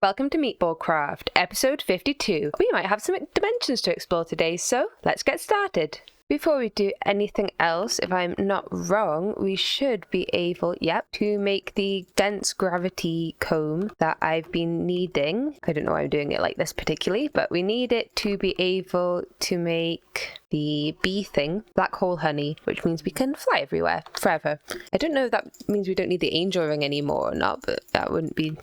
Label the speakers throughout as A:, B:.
A: Welcome to MeatballCraft, episode 52. We might have some dimensions to explore today, so let's get started. Before we do anything else, if I'm not wrong, we should be able, to make the dense gravity comb that I've been needing. I don't know why I'm doing it like this particularly, but we need it to be able to make the bee thing, black hole honey, which means we can fly everywhere forever. I don't know if that means we don't need the angel ring anymore or not, but I wouldn't be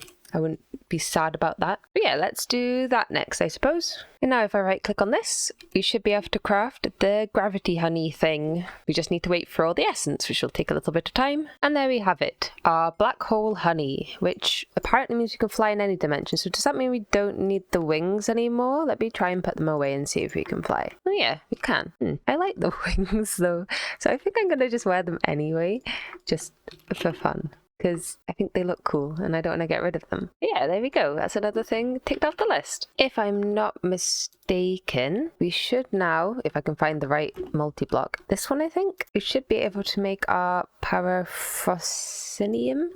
A: sad about that. But yeah, let's do that next, I suppose. And now if I right click on this, we should be able to craft the gravity honey thing. We just need to wait for all the essence, which will take a little bit of time. And there we have it, our black hole honey, which apparently means we can fly in any dimension. So does that mean we don't need the wings anymore? Let me try and put them away and see if we can fly. Oh yeah, we can. I like the wings though. So I think I'm gonna just wear them anyway, just for fun, because I think they look cool and I don't want to get rid of them. But yeah, there we go. That's another thing ticked off the list. If I'm not mistaken, we should now, if I can find the right multi-block, this one I think, we should be able to make our paraphosinium.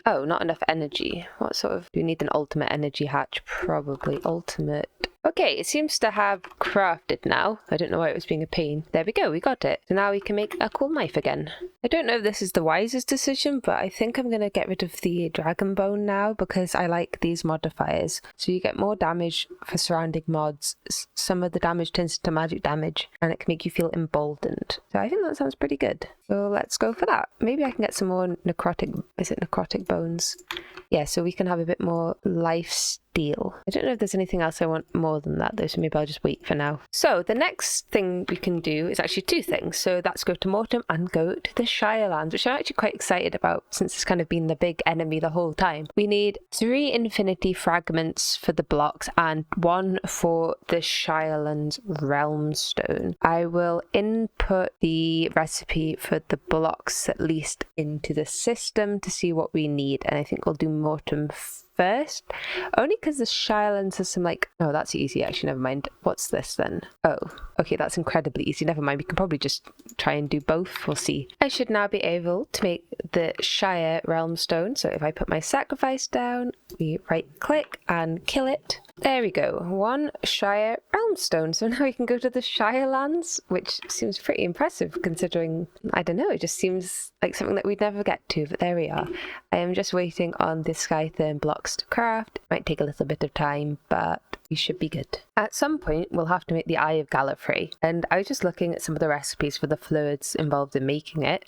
A: Oh, not enough energy. What sort of, do we need an ultimate energy hatch? Probably ultimate. Okay, it seems to have crafted now. I don't know why it was being a pain. There we go, we got it. So now we can make a cool knife again. I don't know if this is the wisest decision, but I think I'm going to get rid of the dragon bone now because I like these modifiers. So you get more damage for surrounding mods. Some of the damage turns into magic damage and it can make you feel emboldened. So I think that sounds pretty good. So let's go for that. Maybe I can get some more necrotic bones? Yeah, so we can have a bit more life steal. I don't know if there's anything else I want more than that though, so maybe I'll just wait for now. So the next thing we can do is actually two things. So that's go to Mortem and go to the Shyrelands, which I'm actually quite excited about since it's kind of been the big enemy the whole time. We need 3 infinity fragments for the blocks and 1 for the Shyrelands realm stone. I will input the recipe for the blocks at least into the system to see what we need, and I think we'll do Mortem first, only because the Shyrelands has some oh, that's easy actually, never mind. What's this then? Oh, okay, that's incredibly easy, never mind, we can probably just try and do both, we'll see. I should now be able to make the Shire realm stone, so if I put my sacrifice down, we right click and kill it. There we go, 1 Shire realm stone. So now we can go to the Shyrelands, which seems pretty impressive considering, I don't know, it just seems like something that we'd never get to, but there we are. I am just waiting on the Skytherm blocks to craft. It might take a little bit of time, but we should be good. At some point, we'll have to make the Eye of Gallifrey, and I was just looking at some of the recipes for the fluids involved in making it.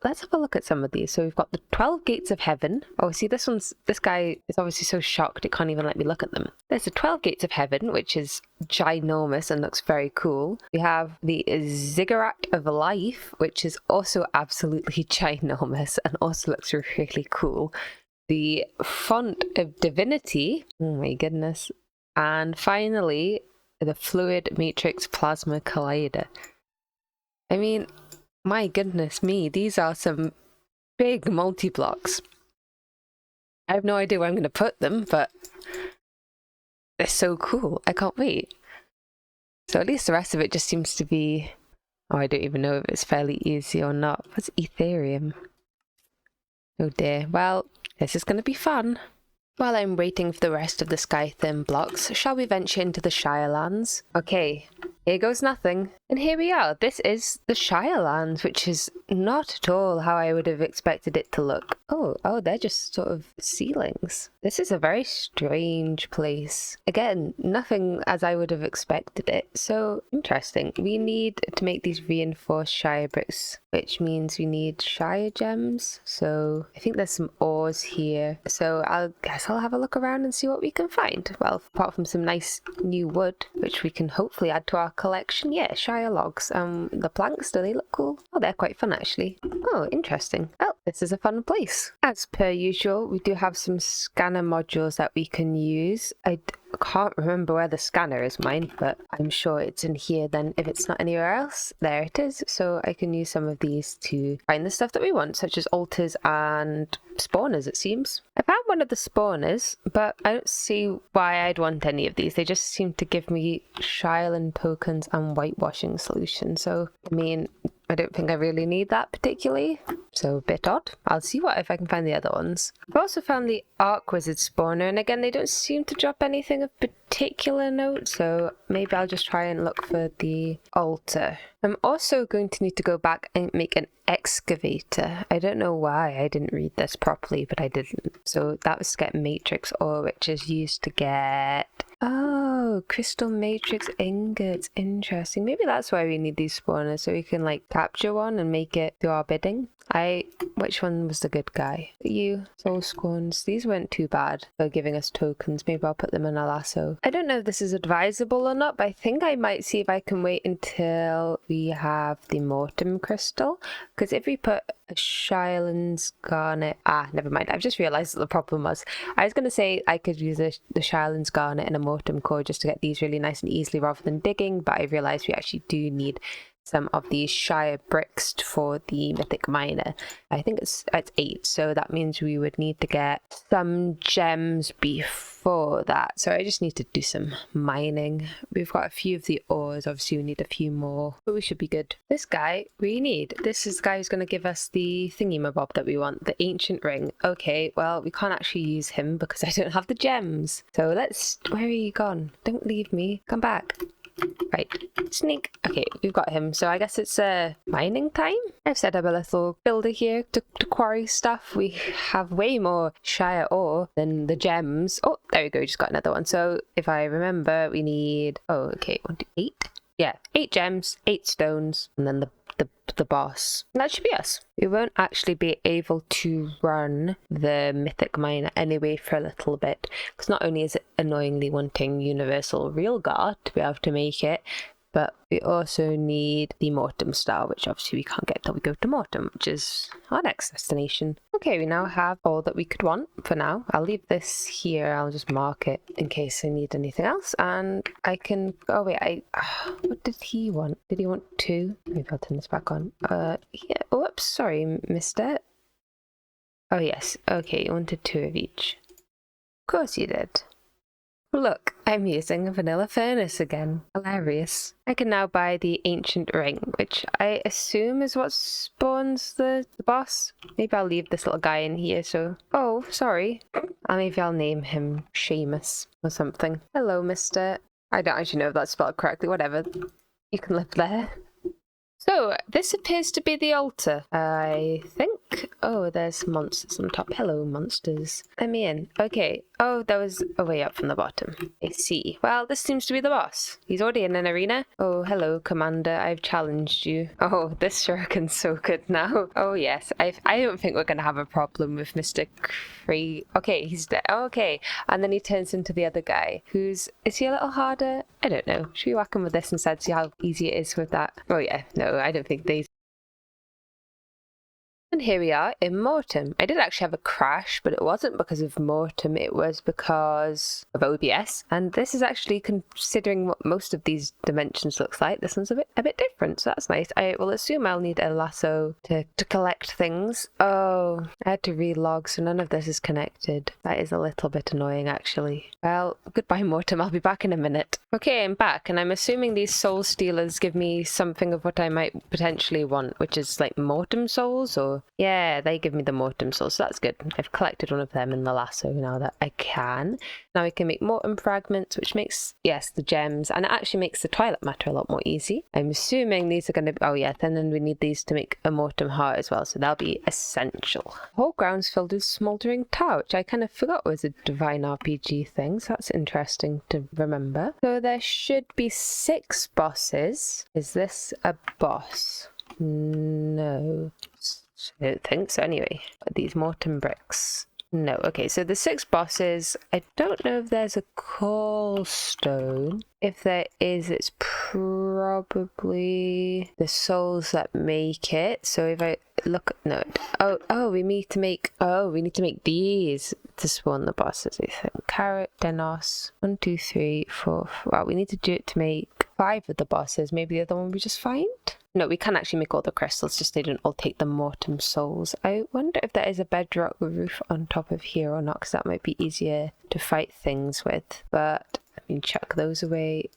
A: Let's have a look at some of these. So we've got the 12 Gates of Heaven. Oh, see, this guy is obviously so shocked it can't even let me look at them. There's the 12 Gates of Heaven, which is ginormous and looks very cool. We have the Ziggurat of Life, which is also absolutely ginormous and also looks really cool. The Font of Divinity, oh my goodness. And finally, the Fluid Matrix Plasma Collider. I mean, my goodness me, these are some big multi-blocks. I have no idea where I'm going to put them, but they're so cool. I can't wait. So at least the rest of it just seems to be... Oh, I don't even know if it's fairly easy or not. What's Ethereum? Oh dear. Well, this is going to be fun. While I'm waiting for the rest of the Skytherm blocks, shall we venture into the Shyrelands? Okay, here goes nothing. And here we are. This is the Shyrelands, which is not at all how I would have expected it to look. Oh, they're just sort of ceilings. This is a very strange place. Again, nothing as I would have expected it. So interesting. We need to make these reinforced Shire bricks, which means we need Shire gems. So I think there's some ores here. So I guess I'll have a look around and see what we can find. Well, apart from some nice new wood, which we can hopefully add to our collection. Yeah, Shire logs. The planks, do they look cool? Oh, they're quite fun actually. Oh, interesting. Oh, this is a fun place. As per usual, we do have some scanner modules that we can use. I can't remember where the scanner is mine, but I'm sure it's in here then. If it's not anywhere else, there it is. So I can use some of these to find the stuff that we want, such as altars and spawners, it seems. I found one of the spawners, but I don't see why I'd want any of these. They just seem to give me Shyreland tokens and whitewashing solutions. So, I mean, I don't think I really need that particularly. So a bit odd. I'll see what if I can find the other ones. I've also found the Arc Wizard spawner, and again, they don't seem to drop anything of particular note, so maybe I'll just try and look for the altar. I'm also going to need to go back and make an excavator. I don't know why I didn't read this properly, but I didn't. So that was to get matrix ore, which is used to get... Oh, crystal matrix ingots. Interesting. Maybe that's why we need these spawners, so we can like capture one and make it do our bidding. Which one was the good guy? You, soul scorns. These weren't too bad for giving us tokens. Maybe I'll put them in a lasso. I don't know if this is advisable or not, but I think I might see if I can wait until we have the Mortem crystal. Because if we put a Shyrelands garnet... never mind. I've just realised what the problem was. I was going to say I could use the Shyrelands garnet and a Mortem core just to get these really nice and easily rather than digging, but I realised we actually do need some of these Shire bricks for the mythic miner. I think it's 8, so that means we would need to get some gems before that. So I just need to do some mining. We've got a few of the ores, obviously we need a few more, but we should be good. This guy we need. This is the guy who's going to give us the thingy-mabob that we want, the ancient ring. Okay, well we can't actually use him because I don't have the gems. So where are you gone? Don't leave me. Come back. Right, sneak. Okay, we've got him. So I guess it's mining time. I've set up a little builder here to quarry stuff. We have way more Shire ore than the gems. Oh, there we go. Just got another one. So if I remember, we need... Oh, okay. 1, 2, 8. Yeah, 8 gems, 8 stones, and then the boss. And that should be us. We won't actually be able to run the mythic miner anyway for a little bit, because not only is it annoyingly wanting universal real guard to be able to make it, but we also need the Mortem star, which obviously we can't get till we go to Mortem, which is our next destination. Okay, we now have all that we could want for now. I'll leave this here. I'll just mark it in case I need anything else. And I can... Oh, wait. What did he want? Did he want 2? Maybe I'll turn this back on. Yeah. Oops, sorry, mister. Oh, yes. Okay, you wanted 2 of each. Of course you did. Look, I'm using a vanilla furnace again. Hilarious. I can now buy the ancient ring, which I assume is what spawns the boss. Maybe I'll leave this little guy in here, so... Oh, sorry. Maybe I'll name him Seamus or something. Hello, mister. I don't actually know if that's spelled correctly. Whatever. You can live there. So, this appears to be the altar, I think. Oh, there's monsters on top. Hello, monsters. Let me in. Okay. Oh, there was a way up from the bottom. I see. Well, this seems to be the boss. He's already in an arena. Oh, hello, Commander. I've challenged you. Oh, this shuriken's so good now. Oh, yes. I don't think we're going to have a problem with Mr. Cree. Okay, he's dead. Okay. And then he turns into the other guy, who's... Is he a little harder? I don't know. Should we whack him with this instead, see how easy it is with that? Oh, yeah. No, I don't think these... And here we are in Mortem. I did actually have a crash, but it wasn't because of Mortem, it was because of OBS. And this is actually, considering what most of these dimensions looks like, this one's a bit different, so that's nice. I will assume I'll need a lasso to collect things. Oh, I had to relog, so none of this is connected. That is a little bit annoying, actually. Well, goodbye Mortem, I'll be back in a minute. Okay, I'm back, and I'm assuming these soul stealers give me something of what I might potentially want, which is like Mortem souls, or... Yeah, they give me the Mortem souls, so that's good. I've collected one of them in the lasso now that I can. Now we can make Mortem fragments, which makes, yes, the gems, and it actually makes the Twilight Matter a lot more easy. I'm assuming these are going to be, oh yeah, then we need these to make a Mortem heart as well, so they'll be essential. The whole ground's filled with smoldering tar, which I kind of forgot was a Divine RPG thing, so that's interesting to remember. So there should be 6 bosses. Is this a boss? No. I don't think so anyway. These Mortem bricks. No. Okay, so the 6 bosses. I don't know if there's a call stone. If there is, it's probably the souls that make it. So if I look, no. Oh, we need to make these to spawn the bosses, I think. Carrot, Denos, 1, 2, 3, 4. Well, we need to do it to make 5 of the bosses. Maybe the other one we just find? No, we can actually make all the crystals, just they don't all take the Mortem souls. I wonder if there is a bedrock roof on top of here or not, because that might be easier to fight things with. But, I mean, chuck those away.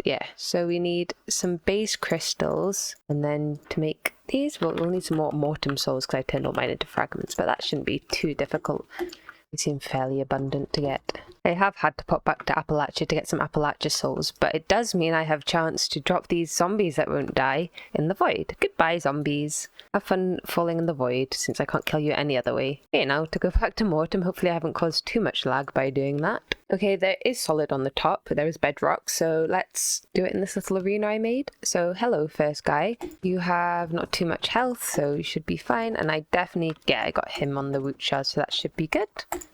A: Yeah, so we need some base crystals, and then to make these, we'll need some more mortem souls because I turned all mine into fragments, but that shouldn't be too difficult. They seem fairly abundant to get. I have had to pop back to Appalachia to get some Appalachia souls, but it does mean I have chance to drop these zombies that won't die in the void. Goodbye, zombies. Have fun falling in the void, since I can't kill you any other way. Okay, now to go back to Mortem. Hopefully I haven't caused too much lag by doing that. Okay, there is solid on the top, but there is bedrock, so let's do it in this little arena I made. So hello, first guy. You have not too much health, so you should be fine, and I definitely, I got him on the root shard, so that should be good.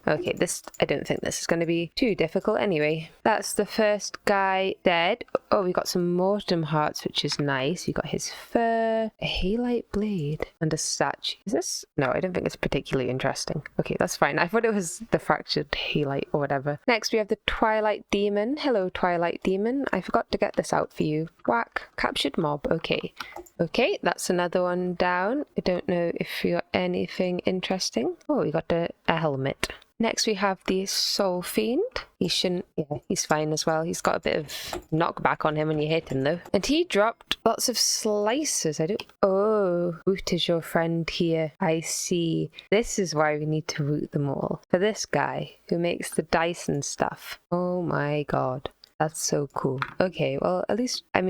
A: Okay, I don't think this is going to be too difficult anyway. That's the first guy dead. Oh, we got some Mortem hearts, which is nice. You got his fur, a halite blade, and a statue. Is this? No, I don't think it's particularly interesting. Okay, that's fine. I thought it was the fractured halite or whatever. Next, we have the Twilight Demon. Hello, Twilight Demon. I forgot to get this out for you. Whack. Captured mob. Okay. Okay, that's another one down. I don't know if you got anything interesting. Oh, we got a helmet. Next we have the Soul Fiend. He shouldn't, he's fine as well. He's got a bit of knockback on him when you hit him though. And he dropped lots of slices. Oh, Root is your friend here. I see. This is why we need to root them all. For this guy who makes the dice and stuff. Oh my god. That's so cool. Okay, well, at least then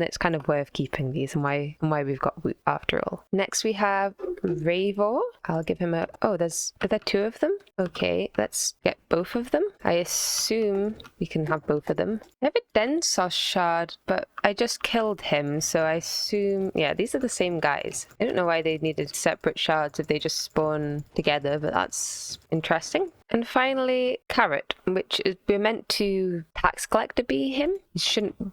A: it's kind of worth keeping these and why we've got Woot after all. Next we have Ravor. I'll give him are there two of them? Okay, let's get both of them. I assume we can have both of them. I have a Densos shard, but I just killed him, so I assume, these are the same guys. I don't know why they needed separate shards if they just spawn together, but that's interesting. And finally, Carrot, which is, we're meant to tax collector be him. He shouldn't,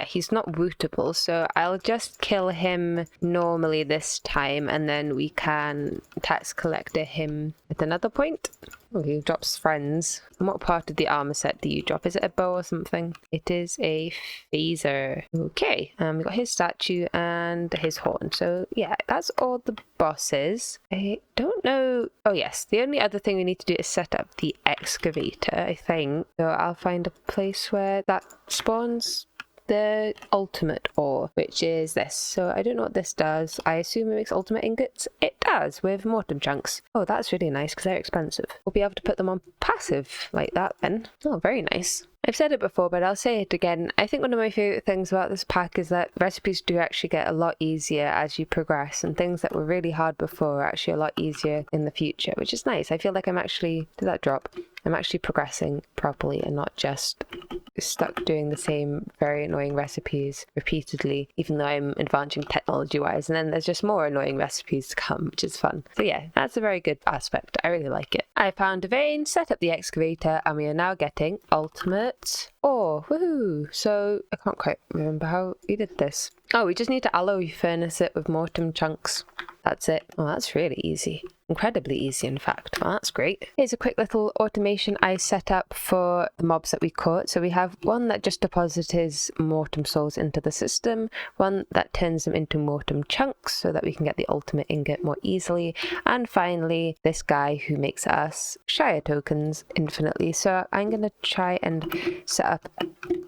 A: he's not rootable, so I'll just kill him normally this time, and then we can tax collector him at another point. Oh, he drops friends. And what part of the armor set do you drop? Is it a bow or something? It is a phaser. Okay, we got his statue and his horn. So yeah, that's all the bosses. I don't know. Oh yes, the only other thing we need to do is set up the excavator, I think. So I'll find a place where that spawns the ultimate ore, which is this. So I don't know what this does. I assume it makes ultimate ingots. It does, with Mortem chunks. Oh, that's really nice because they're expensive. We'll be able to put them on passive like that then. Oh, very nice. I've said it before, but I'll say it again. I think one of my favourite things about this pack is that recipes do actually get a lot easier as you progress, and things that were really hard before are actually a lot easier in the future, which is nice. I feel like I'm actually progressing properly and not just stuck doing the same very annoying recipes repeatedly, even though I'm advancing technology-wise, and then there's just more annoying recipes to come, which is fun. So yeah, that's a very good aspect. I really like it. I found a vein, set up the excavator, and we are now getting ultimate ore. Woohoo! So I can't quite remember how we did this. Oh, we just need to alloy furnace it with Mortem chunks. That's it. Oh, that's really easy. Incredibly easy, in fact. Well, that's great. Here's a quick little automation I set up for the mobs that we caught. So we have one that just deposits his Mortem souls into the system, one that turns them into Mortem chunks so that we can get the ultimate ingot more easily, and finally this guy who makes us Shire tokens infinitely. So I'm going to try and set up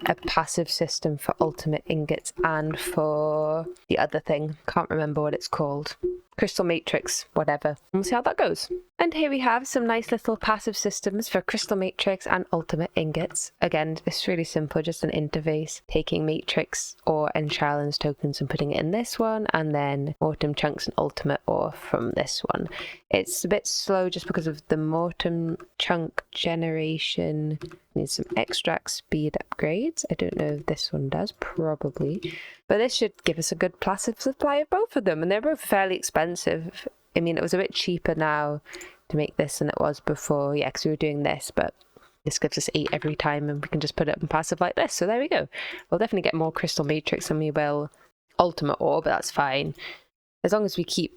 A: a passive system for ultimate ingots and for the other thing. Can't remember what it's called. Crystal Matrix, whatever. We'll see how that goes. And here we have some nice little passive systems for Crystal Matrix and Ultimate Ingots. Again, it's really simple, just an interface, taking Matrix ore and Shyrelands tokens and putting it in this one, and then Mortem chunks and Ultimate ore from this one. It's a bit slow just because of the Mortem chunk generation. Needs some extract speed upgrades. I don't know if this one does, probably. But this should give us a good passive supply of both of them, and they're both fairly expensive. I mean, it was a bit cheaper now to make this than it was before, because we were doing this, but this gives us 8 every time, and we can just put it in passive like this, so there we go. We'll definitely get more Crystal Matrix than we will Ultimate ore, but that's fine. As long as we keep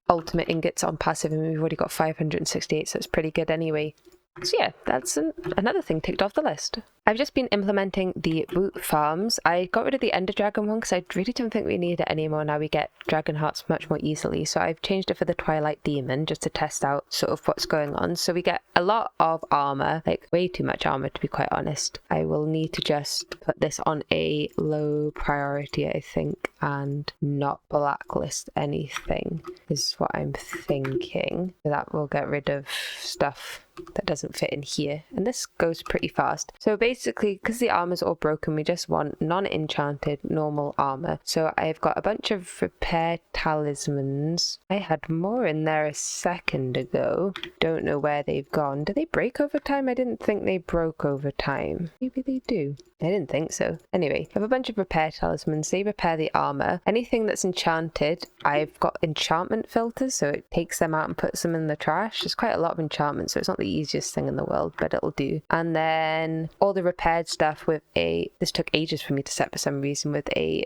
A: Ultimate Ingots on passive, and we've already got 568, so it's pretty good anyway. So yeah, that's another thing ticked off the list. I've just been implementing the root farms. I got rid of the Ender Dragon one because I really don't think we need it anymore. Now we get Dragon Hearts much more easily. So I've changed it for the Twilight Demon just to test out sort of what's going on. So we get a lot of armor, like way too much armor to be quite honest. I will need to just put this on a low priority, I think, and not blacklist anything is what I'm thinking. That will get rid of stuff that doesn't fit in here, and this goes pretty fast. So basically, because the armor's all broken, we just want non-enchanted normal armor. So I've got a bunch of repair talismans. I had more in there a second ago, don't know where they've gone. Do they break over time? I didn't think they broke over time. Maybe they do. I didn't think so. Anyway, I have a bunch of repair talismans. They repair the armor. Anything that's enchanted, I've got enchantment filters, so it takes them out and puts them in the trash. There's quite a lot of enchantments, so it's not the easiest thing in the world, but it'll do. And then all the repaired stuff with a, this took ages for me to set for some reason, with a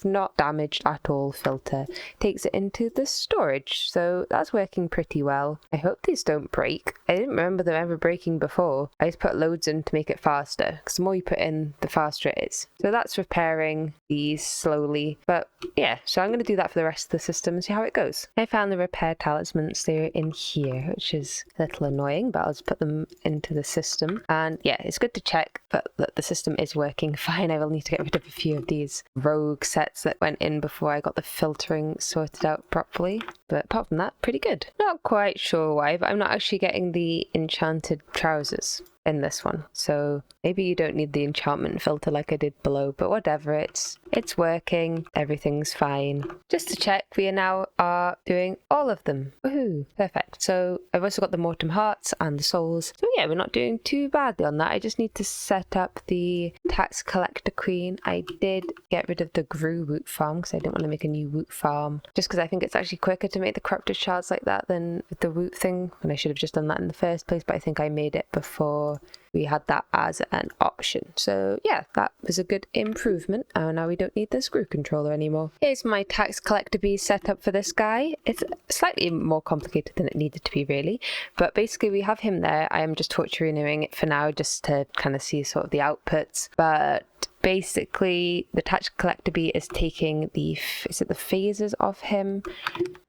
A: not damaged at all filter, takes it into the storage. So that's working pretty well. I hope these don't break. I didn't remember them ever breaking before. I just put loads in to make it faster, because the more you put in, the faster it is. So that's repairing these slowly. But yeah, so I'm going to do that for the rest of the system and see how it goes. I found the repair talismans. They're in here, which is a little annoying, but I'll just put them into the system. And yeah, it's good to check that the system is working fine. I will need to get rid of a few of these rogue sets that went in before I got the filtering sorted out properly. But apart from that, pretty good. Not quite sure why, but I'm not actually getting the enchanted trousers in this one. So maybe you don't need the enchantment filter like I did below, but whatever, it's working, everything's fine. Just to check, we now are doing all of them. Woohoo, perfect. So I've also got the Mortem Hearts and the Souls. So yeah, we're not doing too badly on that. I just need to set up the Tax Collector Queen. I did get rid of the Gru Woot farm because I didn't want to make a new Woot farm, just because I think it's actually quicker to make the corrupted shards like that than with the Woot thing, and I should have just done that in the first place, but I think I made it before we had that as an option. So yeah, that was a good improvement. Now we don't need the screw controller anymore. Here's my tax collector bee set up for this guy. It's slightly more complicated than it needed to be really, but basically we have him there. I am just torture renewing it for now just to kind of see sort of the outputs, but basically the tax collector bee is taking the, is it the phasers of him?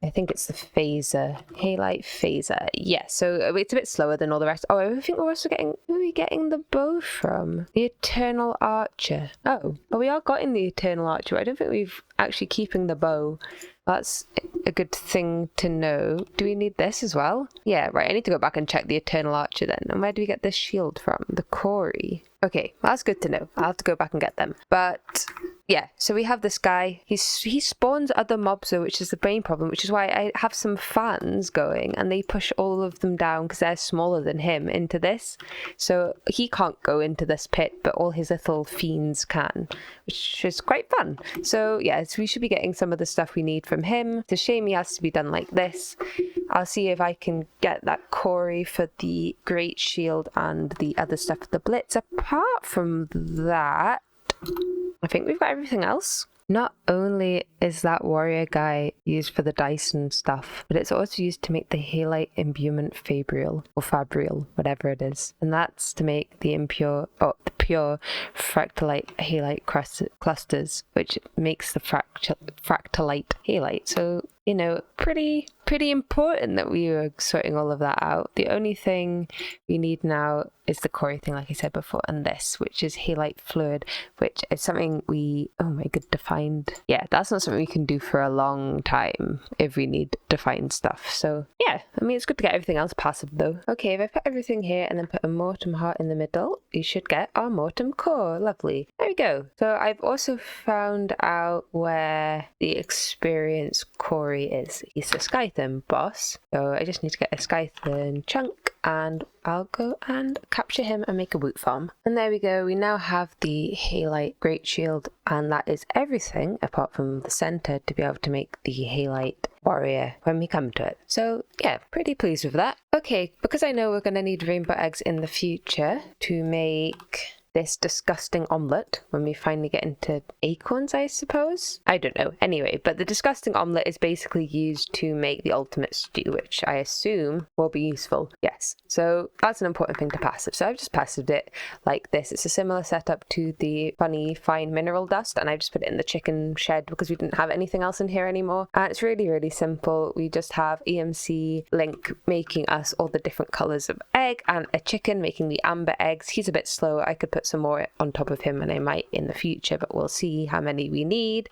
A: I think it's the phaser, halite phaser. Yeah, so it's a bit slower than all the rest. Oh, I think we're also getting, who are we getting the bow from? The Eternal Archer. Oh, we are getting the Eternal Archer. I don't think we've actually keeping the bow. That's a good thing to know. Do we need this as well? Yeah, right. I need to go back and check the Eternal Archer then. And where do we get this shield from? The Corey. Okay, well, that's good to know. I'll have to go back and get them. But yeah, so we have this guy. He spawns other mobs though, which is the main problem, which is why I have some fans going and they push all of them down because they're smaller than him into this. So he can't go into this pit, but all his little fiends can, which is quite fun. So yeah, so we should be getting some of the stuff we need from him. It's a shame he has to be done like this. I'll see if I can get that Corey for the Great Shield and the other stuff for the Blitz. Apart from that, I think we've got everything else. Not only is that warrior guy used for the dice and stuff, but it's also used to make the halite imbuement fabrial, or fabrial, whatever it is. And that's to make the pure fractalite halite clusters, which makes the fractalite halite. So, you know, pretty important that we were sorting all of that out. The only thing we need now is the Corey thing, like I said before, and this, which is halite fluid, which is something we, oh my god, defined. Yeah, that's not something we can do for a long time if we need defined stuff. So yeah, I mean, it's good to get everything else passive though. Okay, if I put everything here and then put a Mortem Heart in the middle, you should get our Mortem Core. Lovely. There we go. So I've also found out where the experience Corey is. He's the Skythem boss. So I just need to get a Skythem chunk and I'll go and capture him and make a Woot farm. And there we go. We now have the halite Great Shield, and that is everything apart from the center to be able to make the halite warrior when we come to it. So yeah, pretty pleased with that. Okay, because I know we're going to need rainbow eggs in the future to make this disgusting omelette when we finally get into acorns, I suppose. I don't know. Anyway, but the disgusting omelette is basically used to make the ultimate stew, which I assume will be useful. Yes. So that's an important thing to passive. So I've just passived it like this. It's a similar setup to the funny fine mineral dust, and I just put it in the chicken shed because we didn't have anything else in here anymore. And it's really, really simple. We just have EMC Link making us all the different colors of egg and a chicken making the amber eggs. He's a bit slow. I could put some more on top of him, and I might in the future, but we'll see how many we need.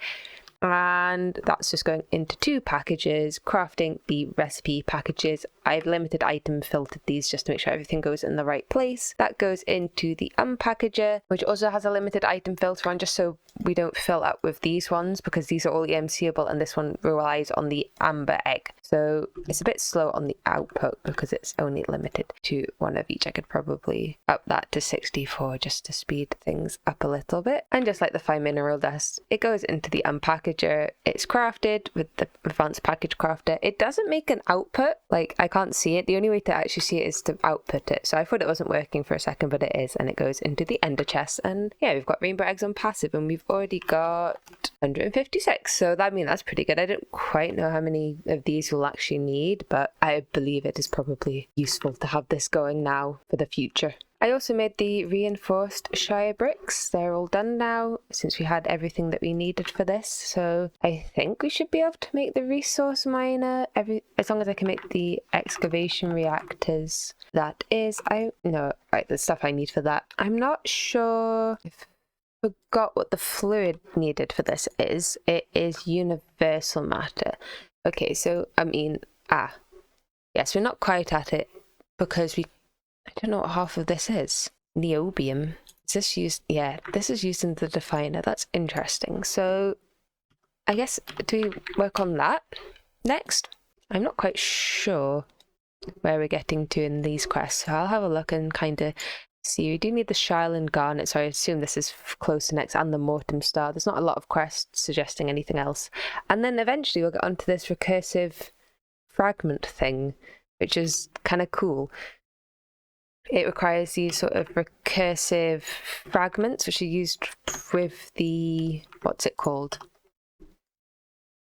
A: And that's just going into 2 packages, crafting the recipe packages. I've limited item filtered these just to make sure everything goes in the right place. That goes into the unpackager, which also has a limited item filter on, just so we don't fill up with these ones, because these are all EMCable and this one relies on the amber egg. So it's a bit slow on the output because it's only limited to 1 of each. I could probably up that to 64 just to speed things up a little bit. And just like the fine mineral dust, it goes into the unpackager. It's crafted with the advanced package crafter. It doesn't make an output, like I can't see it. The only way to actually see it is to output it. So I thought it wasn't working for a second, but it is, and it goes into the ender chest. And yeah, we've got rainbow eggs on passive, and we've already got 156. So that's pretty good. I don't quite know how many of these we'll actually need, but I believe it is probably useful to have this going now for the future. I also made the reinforced Shire bricks. They're all done now since we had everything that we needed for this. So I think we should be able to make the resource miner as long as I can make the excavation reactors. That is, the stuff I need for that. I'm not sure if I forgot what the fluid needed for this is. It is universal matter. Okay, so yes, we're not quite at it because I don't know what half of this is. Niobium. Is this used? Yeah, this is used in the definer. That's interesting. So I guess, do we work on that next? I'm not quite sure where we're getting to in these quests. So I'll have a look and kind of see. We do need the Shyreland garnet, so I assume this is close to next, and the Mortem star. There's not a lot of quests suggesting anything else. And then eventually we'll get onto this recursive fragment thing, which is kind of cool. It requires these sort of recursive fragments, which are used with the, what's it called?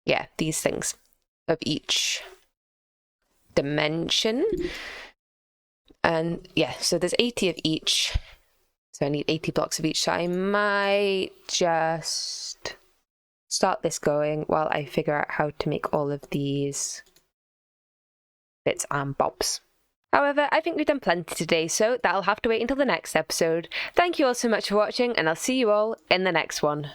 A: Yeah, these things of each dimension. And yeah, so there's 80 of each. So I need 80 blocks of each. So I might just start this going while I figure out how to make all of these bits and bobs. However, I think we've done plenty today, so that'll have to wait until the next episode. Thank you all so much for watching, and I'll see you all in the next one.